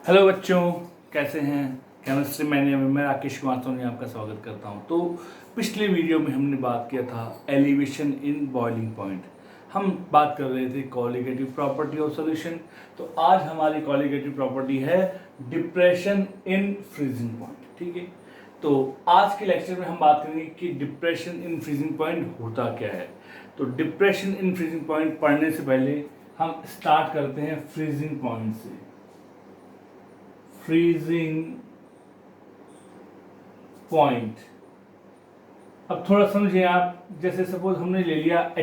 Hello बच्चों, कैसे हैं। केमिस्ट्री मैं राकेश कुमार सोनी आपका स्वागत करता हूं। तो पिछले वीडियो में हमने बात किया था एलिवेशन इन बॉइलिंग पॉइंट। हम बात कर रहे थे कॉलिगेटिव प्रॉपर्टी ऑफ सॉल्यूशन। तो आज हमारी कॉलिगेटिव प्रॉपर्टी है डिप्रेशन इन फ्रीजिंग पॉइंट। ठीक है, तो आज के लेक्चर में हम बात करेंगे कि डिप्रेशन इन फ्रीजिंग पॉइंट होता क्या है। तो डिप्रेशन इन फ्रीजिंग पॉइंट पढ़ने से पहले हम स्टार्ट करते हैं फ्रीजिंग पॉइंट से। फ्रीजिंग पॉइंट, अब थोड़ा समझिए आप। जैसे सपोज हमने ले लिया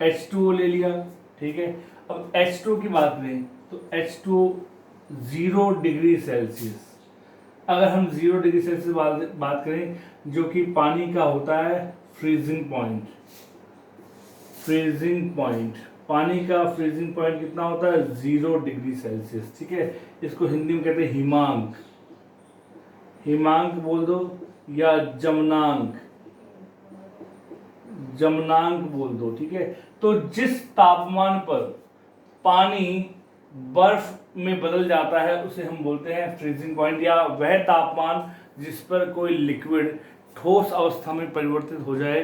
H2O ले लिया, ठीक है। अब H2O की बात करें तो H2O 0 डिग्री सेल्सियस, अगर हम 0 डिग्री सेल्सियस बात करें, जो कि पानी का होता है फ्रीजिंग पॉइंट। फ्रीजिंग पॉइंट, पानी का फ्रीजिंग पॉइंट कितना होता है? 0 डिग्री सेल्सियस। ठीक है, इसको हिंदी में कहते हैं हिमांक। हिमांक बोल दो या जमनांक, जमनांक बोल दो। ठीक है, तो जिस तापमान पर पानी बर्फ में बदल जाता है उसे हम बोलते हैं फ्रीजिंग पॉइंट, या वह तापमान जिस पर कोई लिक्विड ठोस अवस्था में परिवर्तित हो जाए,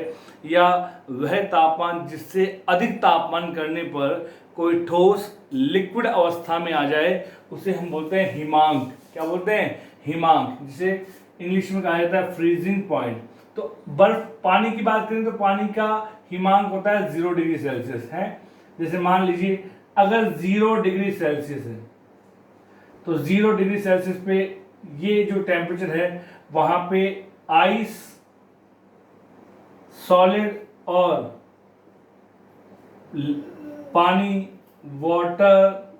या वह तापमान जिससे अधिक तापमान करने पर कोई ठोस लिक्विड अवस्था में आ जाए, उसे हम बोलते हैं हिमांक। क्या बोलते हैं? हिमांक, जिसे इंग्लिश में कहा जाता है फ्रीजिंग पॉइंट। तो बर्फ, पानी की बात करें तो पानी का हिमांक होता है 0 डिग्री सेल्सियस है। जैसे मान लीजिए अगर 0 डिग्री सेल्सियस है तो 0 डिग्री सेल्सियस पे ये जो टेम्परेचर है वहां पे आइस, सॉलिड और पानी, वाटर,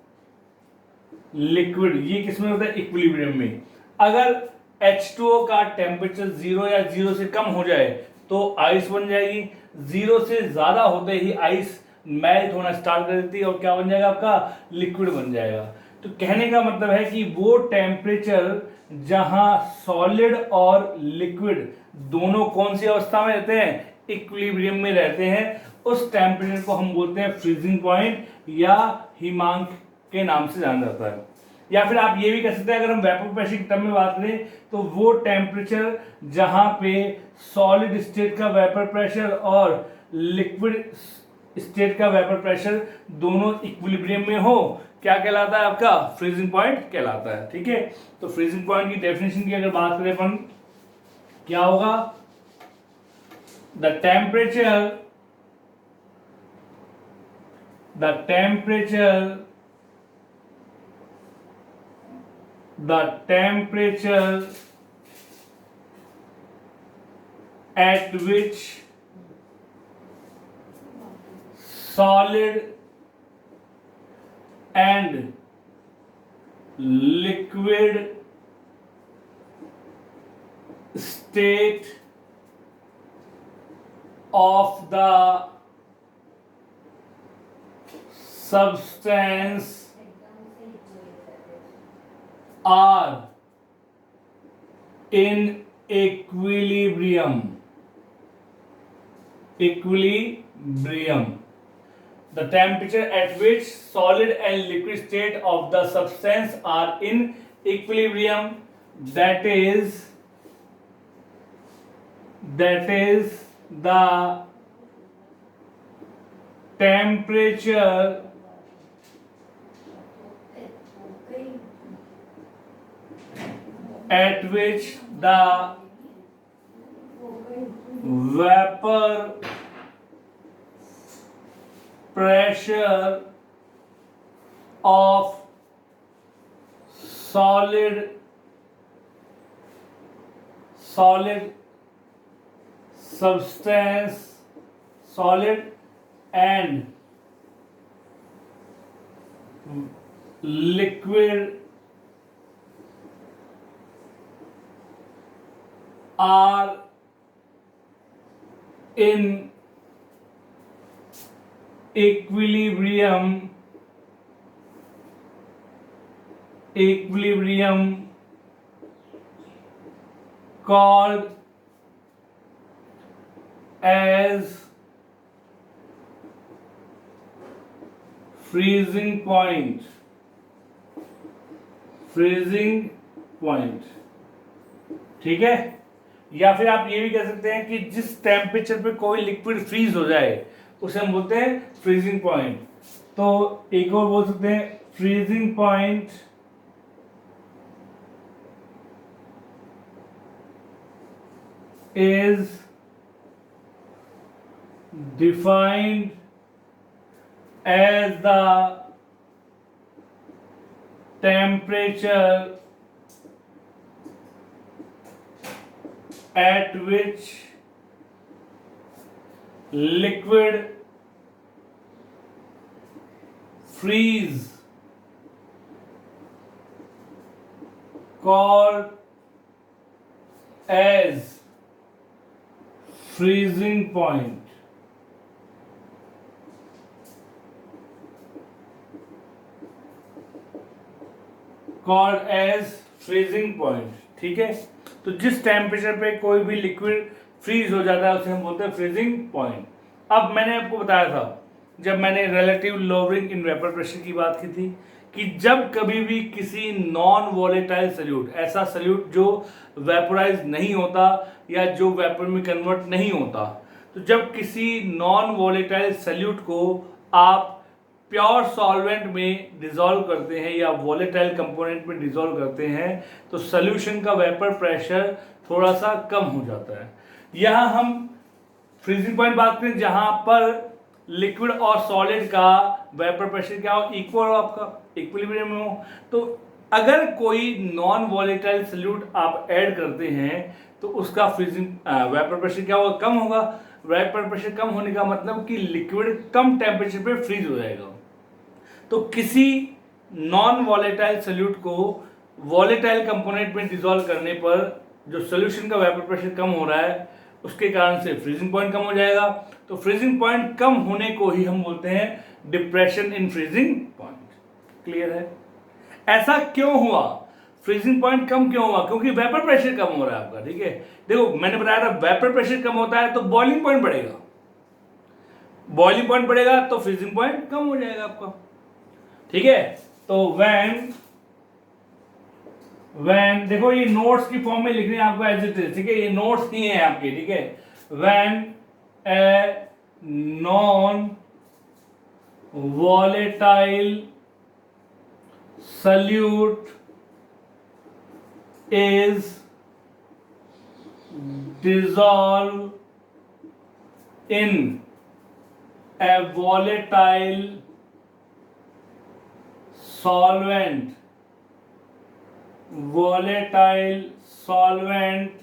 लिक्विड, ये किसमें होता है? इक्विलिब्रियम में। अगर H2O का टेम्परेचर 0 या 0 से कम हो जाए तो आइस बन जाएगी। 0 से ज्यादा होते ही आइस मेल्ट होना स्टार्ट कर देती है और क्या बन जाएगा? आपका लिक्विड बन जाएगा। तो कहने का मतलब है कि वो टेम्परेचर जहां सॉलिड और लिक्विड दोनों कौन सी अवस्था में रहते हैं? इक्विलिब्रियम में रहते हैं। उस टेम्परेचर को हम बोलते हैं फ्रीजिंग पॉइंट या हिमांक के नाम से जाना जाता है। या फिर आप ये भी कह सकते हैं, अगर हम वेपर प्रेशर की टर्म में बात करें तो वो टेम्परेचर जहां पे सॉलिड स्टेट का वेपर प्रेशर और लिक्विड स्टेट का वेपर प्रेशर दोनों इक्विलिब्रियम में हो, क्या कहलाता है? आपका फ्रीजिंग पॉइंट कहलाता है। ठीक है, तो फ्रीजिंग पॉइंट की डेफिनेशन की अगर बात करें अपन, क्या होगा? The temperature at which solid and liquid state of the substance are in equilibrium. The temperature at which solid and liquid state of the substance are in equilibrium, that is the temperature at which the vapor pressure of solid substance, solid and liquid are in equilibrium called as freezing point. Freezing point, ठीक है। या फिर आप ये भी कह सकते हैं कि जिस टेम्परेचर पे कोई लिक्विड फ्रीज हो जाए उसे हम बोलते हैं फ्रीजिंग पॉइंट। तो एक और बोल सकते हैं freezing point is defined as the temperature at which liquid freeze, called as freezing point। Called as freezing point, ठीक है। तो जिस टेम्परेचर पे कोई भी लिक्विड फ्रीज हो जाता है उसे हम बोलते हैं फ्रीजिंग पॉइंट। अब मैंने आपको बताया था जब मैंने relative lowering in vapour pressure की बात की थी कि जब कभी भी किसी नॉन वॉलेटाइल सल्यूट, ऐसा सल्यूट जो वेपोराइज नहीं होता या जो वेपर में कन्वर्ट नहीं होता, तो जब किसी नॉन वॉलेटाइल सल्यूट को आप प्योर सॉल्वेंट में डिसॉल्व करते हैं या वॉलेटाइल कंपोनेंट में डिसॉल्व करते हैं तो सॉल्यूशन का वेपर प्रेशर थोड़ा सा कम हो जाता है। यहाँ हम फ्रीजिंग पॉइंट बात करें जहां पर लिक्विड और सॉलिड का वेपर प्रेशर क्या हो, इक्वल हो, आपका इक्विलिब्रियम में हो। तो अगर कोई नॉन वॉलेटाइल सॉल्यूट आप ऐड करते हैं तो उसका फ्रीजिंग वेपर प्रेशर क्या होगा, कम होगा। वेपर प्रेशर कम होने का मतलब कि लिक्विड कम टेम्परेचर पे फ्रीज हो जाएगा। तो किसी नॉन वॉलेटाइल सॉल्यूट को वॉलेटाइल कंपोनेंट में डिसॉल्व करने पर जो सॉल्यूशन का वेपर प्रेशर कम हो रहा है उसके कारण से फ्रीजिंग पॉइंट कम हो जाएगा। तो फ्रीजिंग पॉइंट कम होने को ही हम बोलते हैं depression in freezing point. Clear है? ऐसा क्यों हुआ, फ्रीजिंग पॉइंट कम क्यों हुआ? क्योंकि वेपर प्रेशर कम हो रहा है आपका, ठीक है। देखो मैंने बताया था वेपर प्रेशर कम होता है तो बॉइलिंग पॉइंट बढ़ेगा, बॉइलिंग पॉइंट बढ़ेगा तो फ्रीजिंग पॉइंट कम हो जाएगा आपका, ठीक है। तो व्हेन देखो ये नोट्स की फॉर्म में लिखने आपको एज इट इज, ठीक है, ये नोट्स नहीं है आपके, ठीक है। When a non volatile solute is dissolved in a volatile solvent,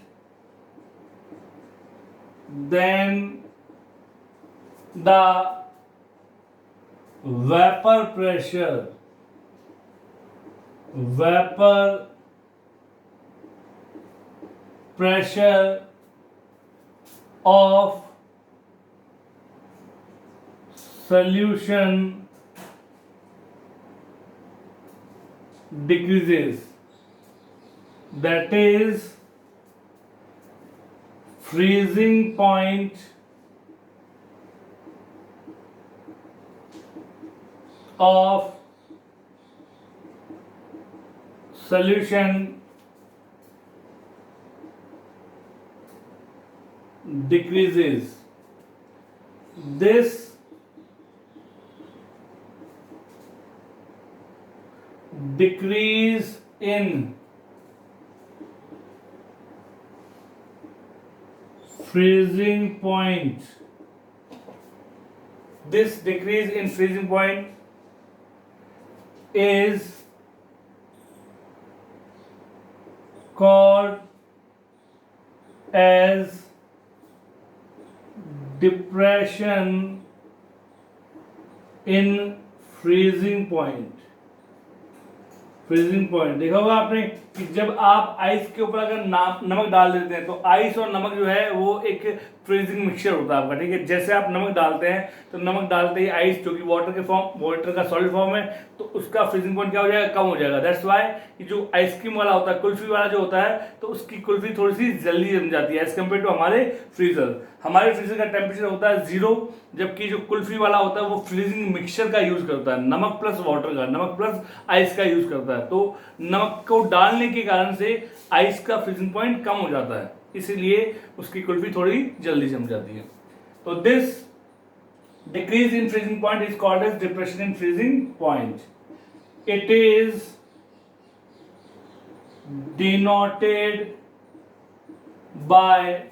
then the vapor pressure of solution decreases, that is freezing point of solution decreases. This decrease in freezing point, this decrease in freezing point is called as depression in freezing point। Freezing point देखा होगा आपने कि जब आप ice के ऊपर अगर नमक डाल देते हैं तो आइस और नमक जो है वो एक फ्रीजिंग मिक्सचर होता है आपका, ठीक है। जैसे आप नमक डालते हैं तो नमक डालते ही आइस जो कि वाटर का सॉलिड फॉर्म है, तो उसका फ्रीजिंग पॉइंट क्या हो जाएगा, कम हो जाएगा। दैट्स वाई कि जो आइसक्रीम वाला होता है, कुल्फी वाला जो होता है, तो उसकी कुल्फी थोड़ी सी जल्दी जम जाती है एज कम्पेयर टू हमारे फ्रीजर। हमारे फ्रीजर का टेम्परेचर होता है 0, जबकि जो कुल्फी वाला होता है वो फ्रीजिंग मिक्सचर का यूज करता है, नमक प्लस वाटर का, नमक प्लस आइस का यूज करता है। तो नमक को डालने के कारण से आइस का फ्रीजिंग पॉइंट कम हो जाता है, इसीलिए उसकी कुल्फी थोड़ी जल्दी जम जाती है। तो this decrease in freezing point is called as depression in freezing point. It is denoted by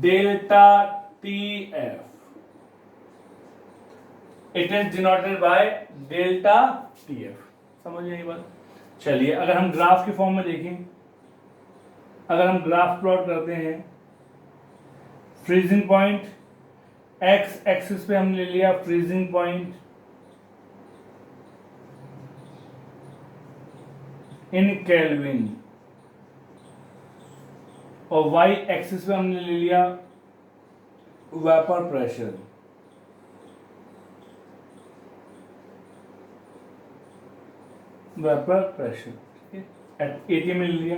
delta TF. It is denoted by delta TF. समझ गए ये बात? चलिए अगर हम ग्राफ के फॉर्म में देखें, अगर हम ग्राफ प्लॉट करते हैं, फ्रीजिंग पॉइंट एक्स एक्सिस पे हमने ले लिया फ्रीजिंग पॉइंट इन केल्विन, और वाई एक्सिस पे हमने ले लिया वेपर प्रेशर। वेपर प्रेशर, ठीक है, एट एटीएम में ले लिया,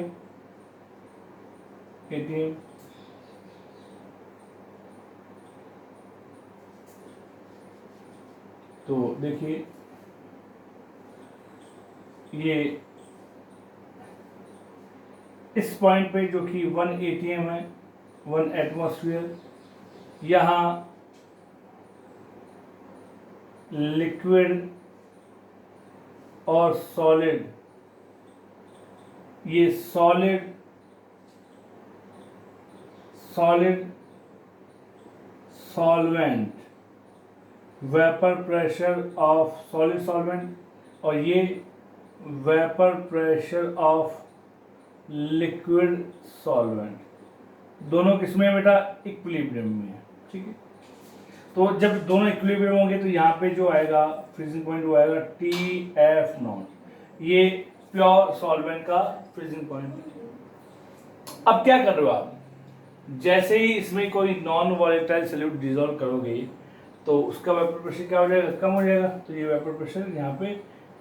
एटीएम। तो देखिए ये इस पॉइंट पे जो कि 1 atm है, 1 एटमॉस्फेयर, यहाँ लिक्विड और सॉलिड, ये solid solvent, vapour pressure of solid solvent, और ये vapour pressure of liquid solvent, दोनों किसमें बेटा, इक्विलिब्रियम में है, ठीक है। तो जब दोनों इक्विलिब्रियम होंगे तो यहाँ पे जो आएगा फ्रीजिंग पॉइंट वो आएगा TF0, ये प्योर सॉल्वेंट का फ्रीजिंग पॉइंट। अब क्या कर रहे हो आप, जैसे ही इसमें कोई नॉन वॉलेटाइल सॉल्यूट डिसॉल्व करोगे तो उसका वेपर प्रेशर क्या हो जाएगा, कम हो जाएगा। तो ये वेपर प्रेशर यहाँ पे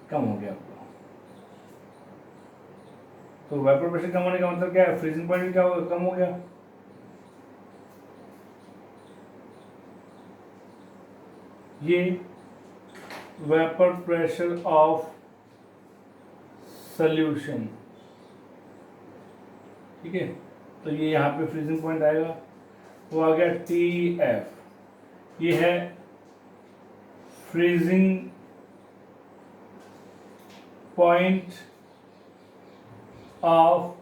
कम हो गया आपका। तो वेपर प्रेशर कम होने का मतलब क्या है, फ्रीजिंग पॉइंट क्या होगा, कम हो गया। ये वेपर प्रेशर ऑफ सॉल्यूशन, ठीक है। तो ये यहाँ पे फ्रीजिंग पॉइंट आएगा, वो आ गया TF। ये है फ्रीजिंग पॉइंट ऑफ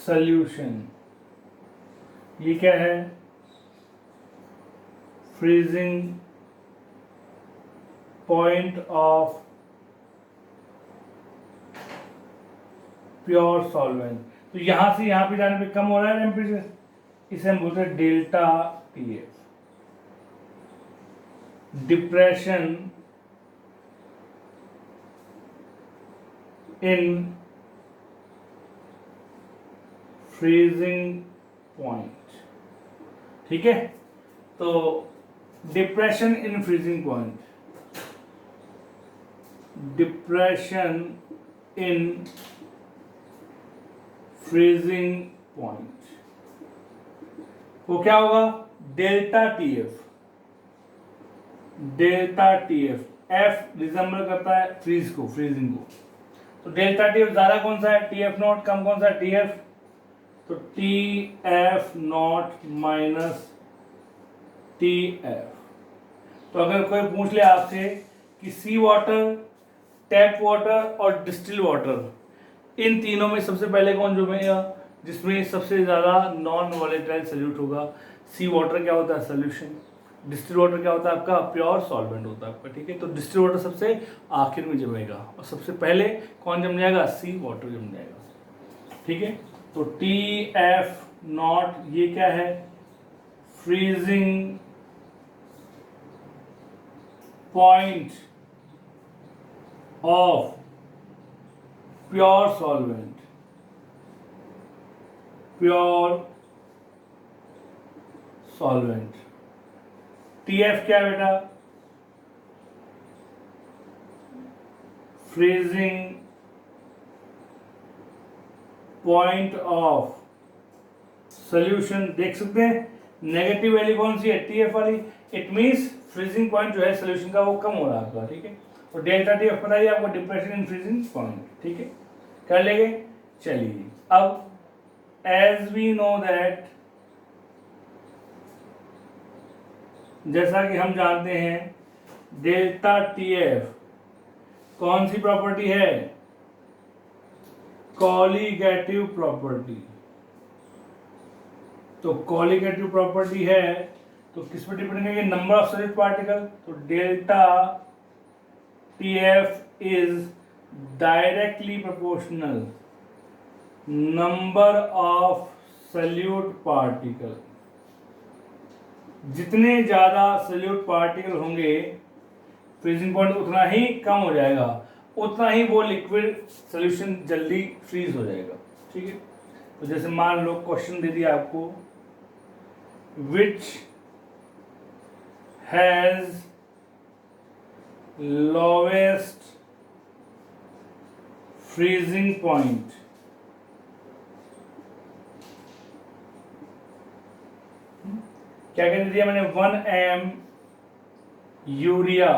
सॉल्यूशन। ये क्या है, freezing point of pure solvent. तो यहां से यहां पे जाने पे कम हो रहा है टेम्परेचर, इसे हम बोलते हैं delta TF। Depression in freezing point, ठीक है। तो depression in freezing point, depression in freezing point, वो क्या होगा, delta TF। Delta TF, F resemble करता है फ्रीज को, फ्रीजिंग को। तो डेल्टा TF ज्यादा कौन सा है, TF0, कम कौन सा है, TF। तो TF0 माइनस TF। तो अगर कोई पूछ ले आपसे कि सी वाटर, टैप वाटर और डिस्टिल वाटर, इन तीनों में सबसे पहले कौन जुड़ेगा, जिसमें सबसे ज़्यादा नॉन वॉलेटाइल सॉल्यूट होगा। सी वाटर क्या होता है, सॉल्यूशन। डिस्टिल वाटर क्या होता है आपका, प्योर सॉल्वेंट होता है आपका, ठीक है। तो डिस्टिल वाटर सबसे आखिर में जमेगा और सबसे पहले कौन जम जाएगा, सी वाटर जम जाएगा, ठीक है। तो TF0 ये क्या है, freezing point of pure solvent, pure solvent. TF क्या है बेटा? Freezing point of solution. देख सकते हैं नेगेटिव वैल्यू कौन सी है? TF वाली। इट मींस फ्रीजिंग पॉइंट जो है सोल्यूशन का वो कम हो रहा है आपका, ठीक है। तो डेल्टा TF पता ही आपको, डिप्रेशन इन फ्रीजिंग पॉइंट, ठीक है, कर लेंगे। चलिए अब एज वी नो दैट, जैसा कि हम जानते हैं डेल्टा TF कौन सी प्रॉपर्टी है? Colligative property. तो कॉलीगेटिव प्रॉपर्टी है तो किस पर डिपेंड करेंगे? Number of solid particle. तो delta TF is directly proportional number of solute particle. जितने ज्यादा सॉल्यूट पार्टिकल होंगे फ्रीजिंग पॉइंट उतना ही कम हो जाएगा, उतना ही वो लिक्विड सॉल्यूशन जल्दी फ्रीज हो जाएगा, ठीक है। तो जैसे मान लो क्वेश्चन दे दिया आपको, which has lowest freezing point. क्या कह दिया मैंने? 1m urea,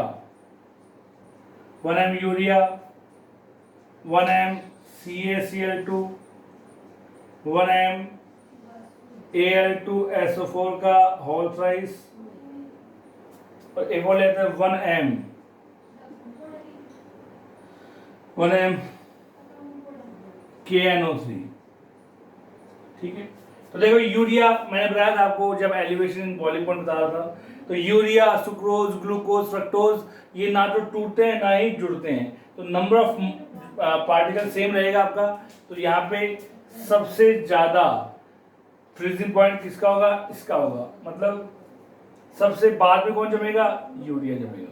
1m urea, 1m CaCl2, 1m Al2SO4 का होल थ्राइस, और एक और लेते हैं 1m KNO3, ठीक है। तो देखो यूरिया मैंने बताया था आपको जब एलिवेशन इन बॉइलिंग पॉइंट बता रहा था, तो यूरिया, सुक्रोज, ग्लूकोज, फ्रक्टोज ये ना तो टूटते हैं ना ही जुड़ते हैं, तो नंबर ऑफ पार्टिकल सेम रहेगा आपका। तो यहाँ पे सबसे ज्यादा फ्रीजिंग पॉइंट किसका होगा? इसका होगा, मतलब सबसे बाद में कौन जमेगा? यूरिया जमेगा।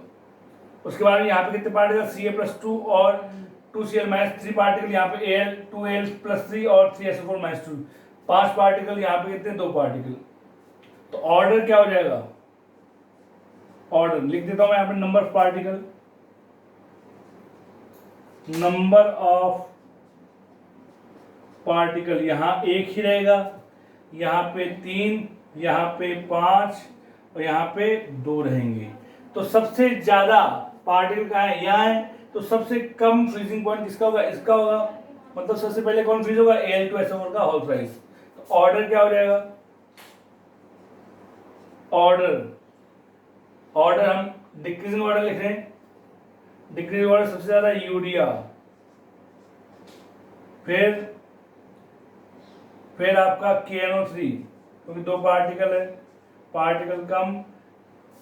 उसके बाद यहाँ पे कितने पार्टिकल? Ca+2 और 2Cl-3 पार्टिकल, यहाँ पे Al 2Al+3 और 3SO4-2, 5 पार्टिकल, यहाँ पे कितने? 2 पार्टिकल। तो ऑर्डर क्या हो जाएगा? ऑर्डर लिख देता हूं मैं यहाँ पे, number of particle, number of particle यहाँ 1 ही रहेगा, यहाँ पे 3, यहाँ पे 5 और यहाँ पे 2 रहेंगे। तो सबसे ज्यादा पार्टिकल कहाँ है? यहाँ है। तो सबसे कम फ्रीजिंग पॉइंट किसका होगा? इसका होगा। मतलब सबसे पहले कौन फ्रीज होगा? Al2SO4 का होल थ्राइस। तो ऑर्डर क्या हो जाएगा? ऑर्डर हम डिक्रीजिंग ऑर्डर लिख रहे हैं। डिक्रीजिंग ऑर्डर सबसे ज्यादा यूरिया, फिर आपका KNO3, क्योंकि 2 पार्टिकल है, पार्टिकल कम,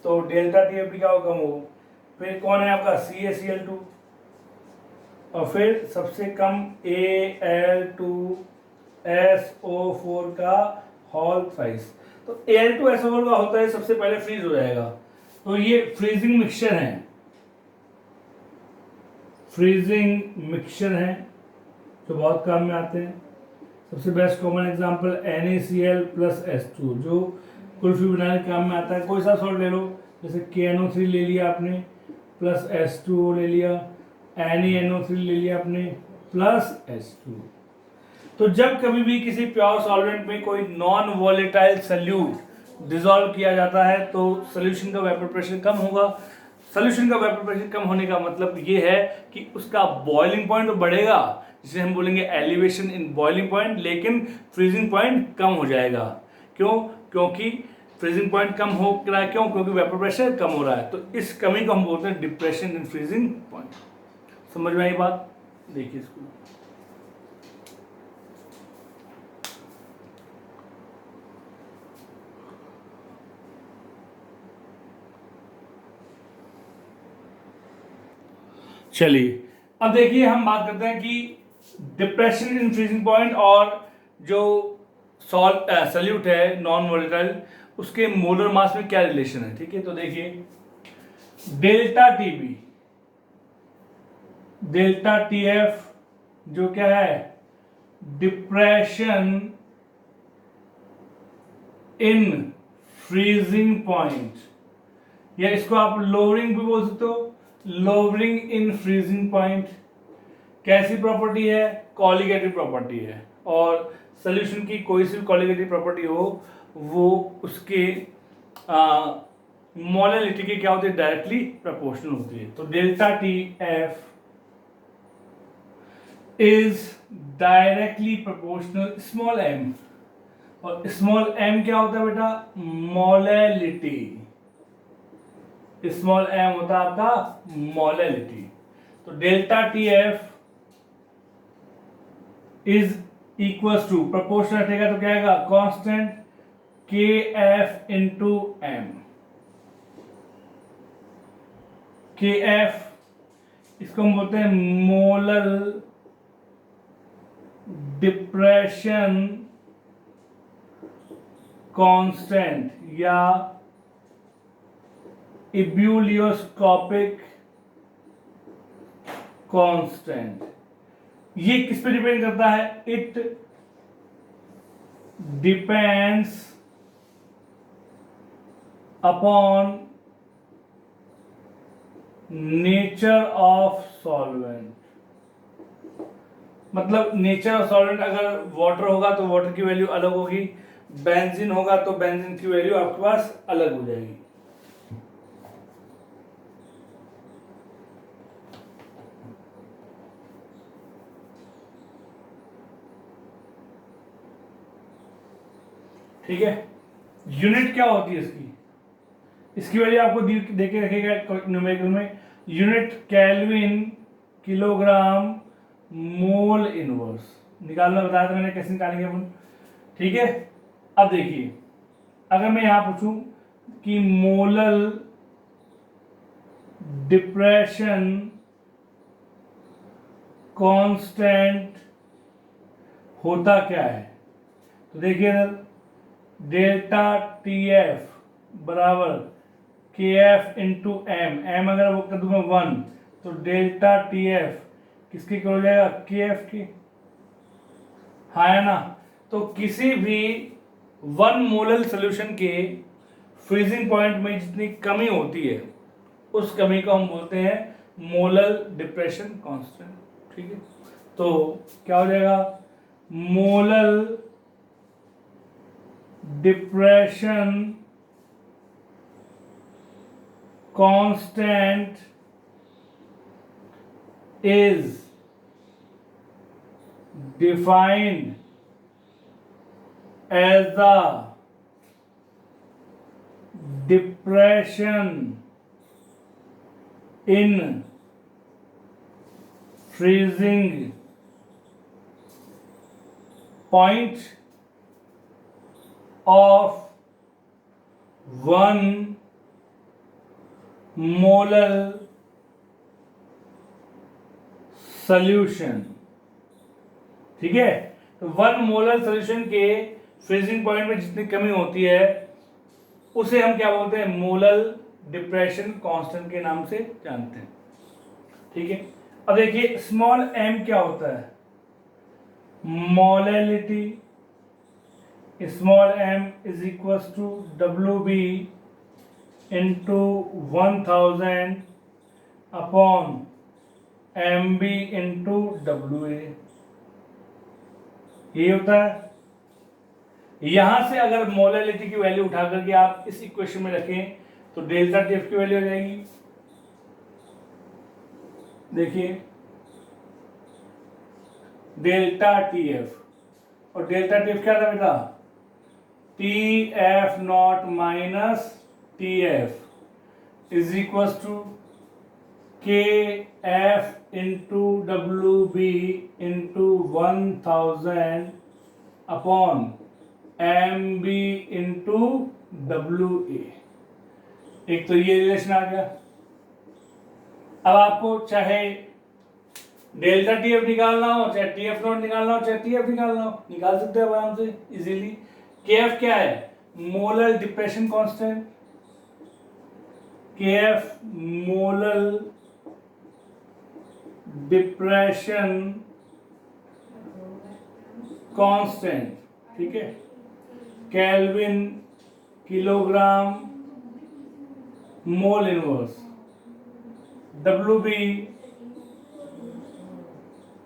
तो डेल्टा TF भी क्या हो? कम हो। फिर कौन है आपका? CaCl2, और फिर सबसे कम Al2SO4 का होल थ्राइस। तो Al2SO4 का होल थ्राइस सबसे पहले फ्रीज हो जाएगा। तो ये फ्रीजिंग मिक्सचर है, फ्रीजिंग मिक्सचर है जो बहुत काम में आते हैं। सबसे बेस्ट कॉमन एग्जांपल NaCl+H2 जो कुल्फी बनाने के काम में आता है। कोई सा सॉल्ट ले लो, जैसे KNO3 ले लिया आपने, प्लस H2O ले लिया, NaNO3 ले लिया आपने, प्लस H2। तो जब कभी भी किसी प्योर सॉल्वेंट में कोई नॉन वॉलेटाइल सॉल्यूट डिसॉल्व किया जाता है तो सॉल्यूशन का वेपर प्रेशर कम होगा। सॉल्यूशन का वेपर प्रेशर कम होने का मतलब ये है कि उसका बॉइलिंग पॉइंट तो बढ़ेगा, जिसे हम बोलेंगे एलिवेशन इन बॉइलिंग पॉइंट, लेकिन फ्रीजिंग पॉइंट कम हो जाएगा। क्यों? क्योंकि फ्रीजिंग पॉइंट कम हो रहा है। क्यों? क्योंकि वेपर प्रेशर कम हो रहा है। तो इस कमी को हम बोलते हैं डिप्रेशन इन फ्रीजिंग पॉइंट। समझ में आई बात? देखिए इसको, चलिए अब देखिए हम बात करते हैं कि डिप्रेशन इन फ्रीजिंग पॉइंट और जो सॉल्यूट है नॉन वोलेटाइल, उसके मोलर मास में क्या रिलेशन है। ठीक है, तो देखिए डेल्टा टीबी, डेल्टा टीएफ जो क्या है, डिप्रेशन इन फ्रीजिंग पॉइंट, या इसको आप लोअरिंग भी बोल सकते हो, लोअरिंग इन फ्रीजिंग पॉइंट। कैसी प्रॉपर्टी है? कॉलिगेटिव प्रॉपर्टी है, और सोल्यूशन की कोई सी कॉलिगेटिव प्रॉपर्टी हो वो उसके मोलैलिटी के क्या होती है? डायरेक्टली प्रोपोर्शनल होती है। तो delta T F is directly proportional small M, और स्मॉल एम क्या होता है बेटा? मोलैलिटी। स्मॉल एम होता है आपका मोलैलिटी। तो delta T F is equals to, proportional हटेगा तो क्या आएगा? Constant K F into M. K F इसको हम बोलते हैं मोलर डिप्रेशन कांस्टेंट या इब्यूलियोस्कोपिक कांस्टेंट। ये किस पे डिपेंड करता है? It depends upon nature of solvent. मतलब नेचर ऑफ सॉल्वेंट, अगर वाटर होगा तो वाटर की वैल्यू अलग होगी, बेंजीन होगा तो बेंजीन की वैल्यू आपके पास अलग हो जाएगी। ठीक है, यूनिट क्या होती है इसकी? इसकी वैल्यू आपको देके रखेगा न्यूमेरिकल में, unit kelvin kilogram mole inverse निकालना बताया था मैंने, कैसे निकालेंगे अपन। ठीक है, अब देखिए, अगर मैं यहां पूछूं कि मोलल डिप्रेशन कांस्टेंट होता क्या है, तो देखिए डेल्टा टी एफ बराबर के एफ इंटू एम। एम अगर वो कर दूंगा 1, तो डेल्टा टी एफ किसकी हो जाएगा? के एफ की। हाँ है ना? तो किसी भी 1 मोलल सोल्यूशन के फ्रीजिंग पॉइंट में जितनी कमी होती है उस कमी को हम बोलते हैं मोलल डिप्रेशन कांस्टेंट। ठीक है, तो क्या हो जाएगा? Molal depression constant is defined as the depression in freezing point of 1 molar solution. ठीक है, तो 1 मोलर सॉल्यूशन के फ्रीजिंग पॉइंट में जितनी कमी होती है उसे हम क्या बोलते हैं? मोलर डिप्रेशन कांस्टेंट के नाम से जानते हैं। ठीक है, अब देखिए स्मॉल एम क्या होता है? Molality. Small M is equal to WB into 1000 upon MB into WA। ये होता है। यहां से अगर मोलैलिटी की वैल्यू उठा करके आप इस इक्वेशन में रखें तो डेल्टा टी एफ की वैल्यू हो जाएगी। देखिए डेल्टा टी एफ, और डेल्टा टी एफ क्या था बेटा? T F naught minus T F is equal to K F into WB into 1000 upon MB into WA। एक तो ये रिलेशन आ गया। अब आपको चाहे डेल्टा टी एफ निकालना हो, चाहे टी एफ नॉट निकालना हो, चाहे टी एफ निकालना हो, निकाल सकते हैं आराम से इजीली। के एफ क्या है? Molar depression constant. K F molar depression constant. ठीक है, kelvin kilogram mole inverse, WB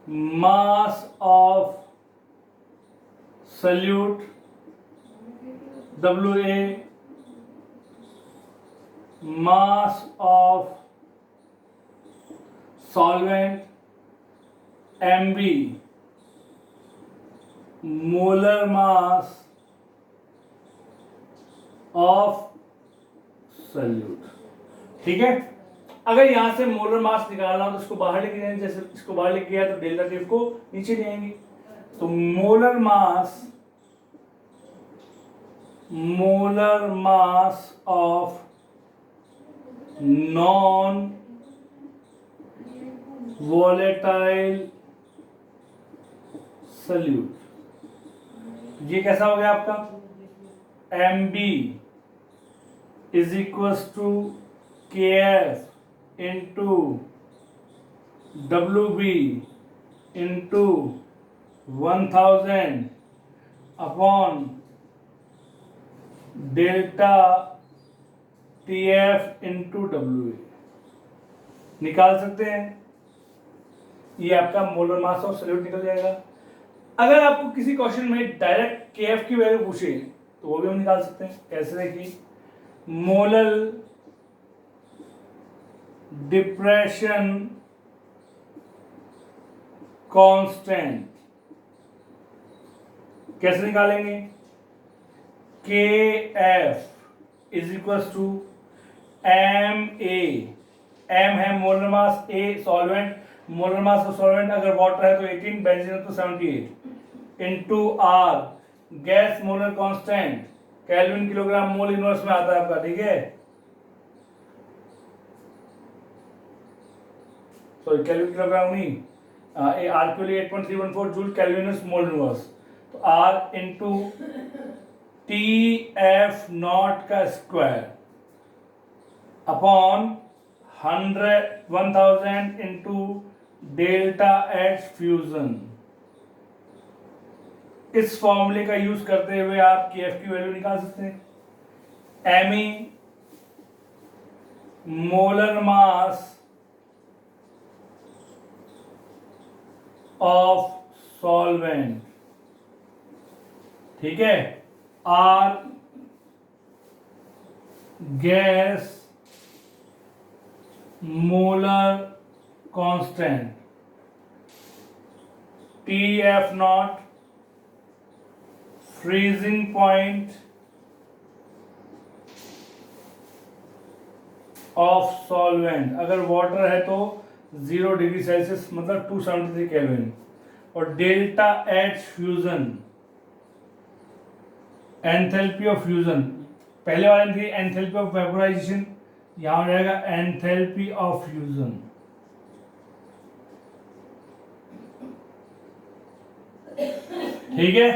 mass of solute, WA mass of solvent, MB molar mass of solute. ठीक है, अगर यहां से मोलर मास निकालना हो तो इसको बाहर लेके जाएंगे, जैसे इसको बाहर लेके गया तो डेल्टा टी को नीचे ले आएंगे। तो molar mass of non volatile solute, ये कैसा हो गया आपका, MB is equal to KF into WB into 1000 upon delta TF into WA। निकाल सकते हैं, ये आपका मोलर मास ऑफ सॉल्यूट निकल जाएगा। अगर आपको किसी क्वेश्चन में डायरेक्ट KF की वैल्यू पूछे तो वो भी हम निकाल सकते हैं। कैसे देखिए, मोलर डिप्रेशन कांस्टेंट कैसे निकालेंगे, KF is equal to MA, M है molar mass, A solvent, molar mass of solvent अगर वाटर है तो 18, बेंजीन है तो 78 into R gas molar constant, kelvin kilogram mole inverse में आता है आपका। ठीक है, सॉरी केल्विन किलोग्राम नहीं, R के लिए 8.314 जूल केल्विन मोल इनवर्स, तो R इंटू TF नॉट का square upon 1000 into delta H fusion. इस फॉर्मूले का यूज करते हुए आप KF की वैल्यू निकाल सकते हैं। Me molar mass of solvent, ठीक है, R gas molar constant, TF not freezing point of solvent, अगर वाटर है तो 0 डिग्री सेल्सियस मतलब 273 केल्विन, और delta H fusion enthalpy of fusion, पहले वाले थी एंथैल्पी ऑफ वेपोराइजेशन, यहां हो जाएगा एंथैल्पी ऑफ फ्यूजन। ठीक है,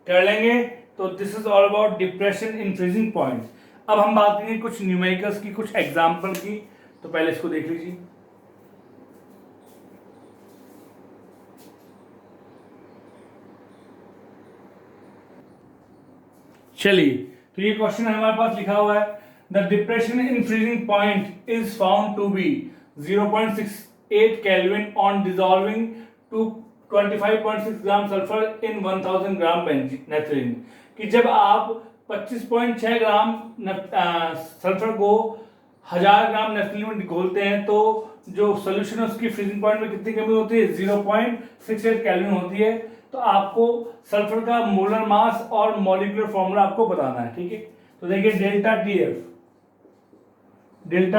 कर लेंगे। तो this is all about depression in freezing point. अब हम बात करेंगे कुछ न्यूमेरिकल्स की, कुछ एग्जांपल की। तो पहले इसको देख लीजिए। चलिए, तो ये क्वेश्चन हमारे पास लिखा हुआ है, the depression in freezing point is found to be 0.68 kelvin on dissolving to 25.6 gram sulphur in 1000 gram naphthalene, कि जब आप 25.6 ग्राम सल्फर को 1000 ग्राम नेफ्थलीन में घोलते हैं तो जो सोल्यूशन है उसकी फ्रीजिंग पॉइंट में कितनी कमी होती है, 0.68 केल्विन होती है। तो आपको सल्फर का मोलर मास और मॉलिक्यूलर फॉर्मूला आपको बताना है। ठीक है, तो देखिए डेल्टा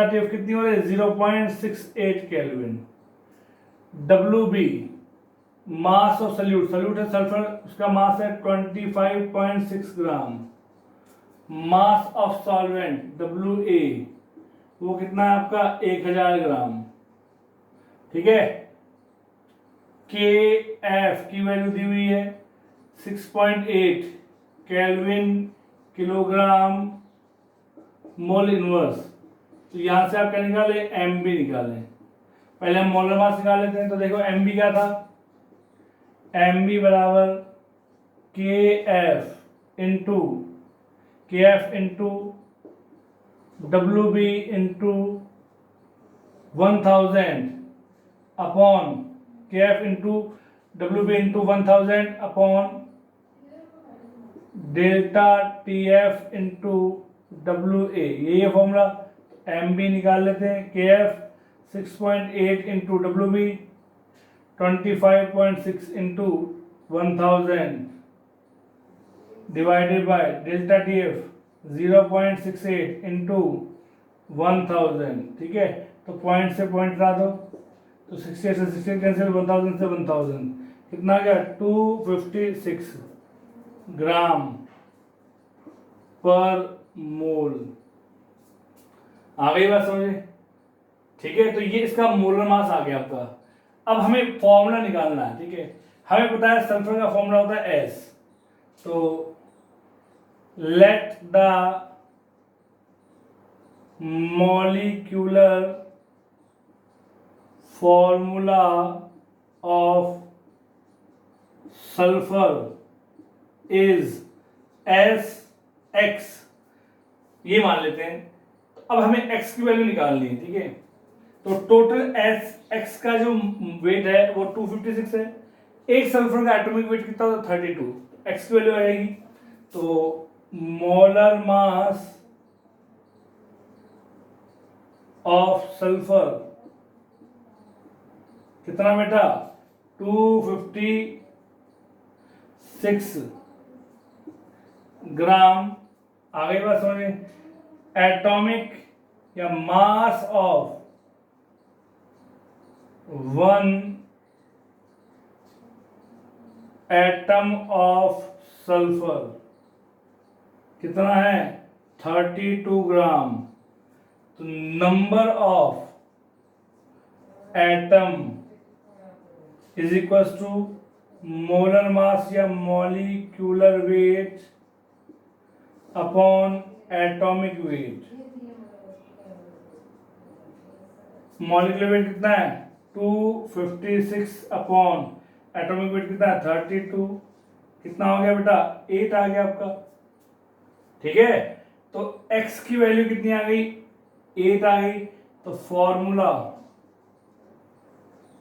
टीएफ कितनी हो रही है, 0.68 kelvin. WB mass of solute है सल्फर, उसका मास है 25.6 ग्राम। मास ऑफ सॉल्वेंट WA वो कितना है आपका, 1000 ग्राम। ठीक है, KF की वैल्यू दी हुई है 6.8 केल्विन किलोग्राम मोल इनवर्स। तो यहां से आप क्या निकाले, MB निकालें। पहले हम मोलर मास निकाल लेते हैं। तो देखो MB क्या था, MB बराबर KF into KF into WB into 1000 upon KF into WB into 1000 upon delta TF into WA, ये फॉर्मूला। MB निकाल लेते हैं, KF 6.8 into WB 25.6 into 1000 divided by delta TF 0.68 into 1000। ठीक है, तो पॉइंट से पॉइंट हटा दो, तो 68 से 68 कैंसिल, 1000 से 1000, कितना आ गया 256 ग्राम पर मोल। आ गई बात समझे? ठीक है, तो ये इसका मोलर मास आ गया आपका। अब हमें फॉर्मूला निकालना है। ठीक है, हमें पता है सल्फर का फॉर्मूला होता है S, तो let the molecular formula of sulphur is SX, ये मान लेते हैं। अब हमें x की वैल्यू निकालनी है। ठीक है, तो टोटल SX का जो वेट है वो 256 है। एक सल्फर का एटॉमिक वेट कितना होता है 32, x की वैल्यू आएगी, तो मोलर मास ऑफ सल्फर कितना बेटा 256 ग्राम। आ गई बात समझ में? एटॉमिक या mass of one atom of sulphur कितना है 32 ग्राम। तो number of atom is equal to molar mass या molecular weight upon atomic weight. Molecular weight कितना है 256 अपॉन एटॉमिक वेट कितना है 32, कितना हो गया बेटा 8 आ गया आपका। ठीक है, तो x की वैल्यू कितनी आ गई 8 आ गई, तो फॉर्मूला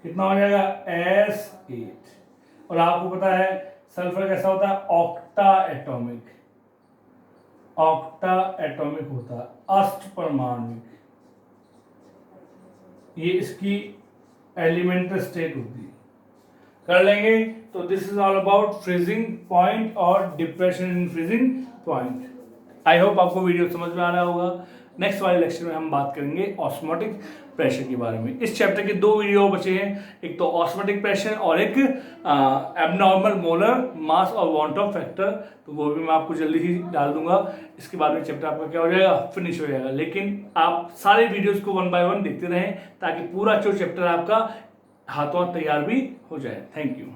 कितना हो जाएगा S8। और आपको पता है सल्फर कैसा होता है ऑक्टा एटॉमिक, ऑक्टा एटॉमिक होता है, अष्टपरमाणुक, ये इसकी एलिमेंटल स्टेट होती है। कर लेंगे, तो this is all about freezing point और depression in freezing point. I hope आपको वीडियो समझ में आ रहा होगा। नेक्स्ट वाले लेक्चर में हम बात करेंगे ऑस्मोटिक प्रेशर के बारे में। इस चैप्टर के 2 वीडियो बचे हैं, एक तो ऑस्मोटिक प्रेशर और एक एबनॉर्मल मोलर मास और वांट ऑफ फैक्टर, तो वो भी मैं आपको जल्दी ही डाल दूंगा। इसके बाद में चैप्टर आपका क्या हो जाएगा फिनिश हो जाएगा। लेकिन आप सारे वीडियोस को 1 बाय 1 देखते रहें ताकि पूरा जो चैप्टर आपका हाथों हाथ तैयार भी हो जाए। Thank you.